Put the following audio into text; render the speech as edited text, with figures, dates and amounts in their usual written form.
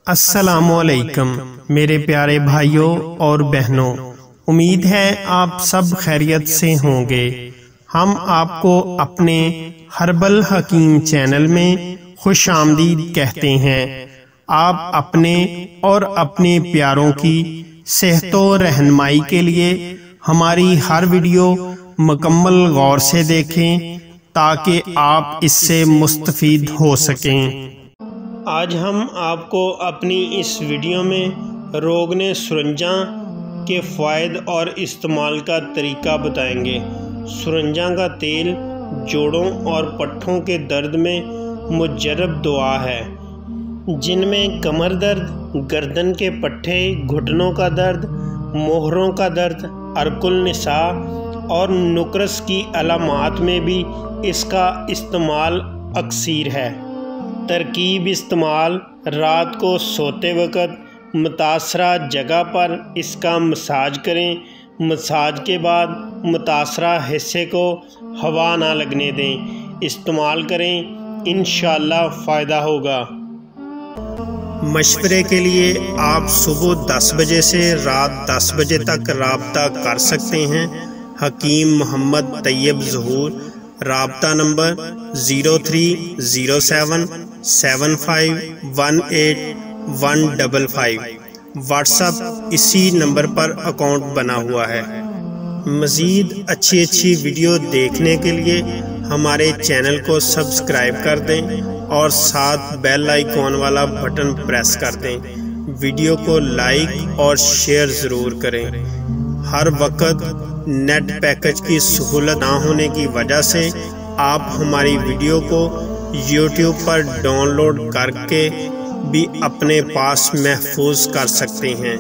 السلام علیکم میرے پیارے بھائیوں اور بہنوں، امید ہے آپ سب خیریت سے ہوں گے۔ ہم آپ کو اپنے ہربل حکیم چینل میں خوش آمدید کہتے ہیں۔ آپ اپنے اور اپنے پیاروں کی صحت و رہنمائی کے لیے ہماری ہر ویڈیو مکمل غور سے دیکھیں تاکہ آپ اس سے مستفید ہو سکیں۔ آج ہم آپ کو اپنی اس ویڈیو میں روغن سرنجاں کے فوائد اور استعمال کا طریقہ بتائیں گے۔ سرنجاں کا تیل جوڑوں اور پٹھوں کے درد میں مجرب دوا ہے، جن میں کمر درد، گردن کے پٹھے، گھٹنوں کا درد، موہروں کا درد، عرق النساء اور نقرس کی علامات میں بھی اس کا استعمال اکثر ہے۔ ترکیب استعمال: رات کو سوتے وقت متاثرہ جگہ پر اس کا مساج کریں۔ مساج کے بعد متاثرہ حصے کو ہوا نہ لگنے دیں۔ استعمال کریں، انشاءاللہ فائدہ ہوگا۔ مشورے کے لیے آپ صبح 10 بجے سے رات 10 بجے تک رابطہ کر سکتے ہیں۔ حکیم محمد طیب ظہور۔ رابطہ نمبر 0307571815 واٹس ایپ اسی نمبر پر اکاؤنٹ بنا ہوا ہے۔ مزید اچھی ویڈیو دیکھنے کے لیے ہمارے چینل کو سبسکرائب کر دیں اور ساتھ بیل آئیکن والا بٹن پریس کر دیں۔ ویڈیو کو لائک اور شیئر ضرور کریں۔ ہر وقت نیٹ پیکج کی سہولت نہ ہونے کی وجہ سے آپ ہماری ویڈیو کو یوٹیوب پر ڈاؤن لوڈ کر کے بھی اپنے پاس محفوظ کر سکتے ہیں۔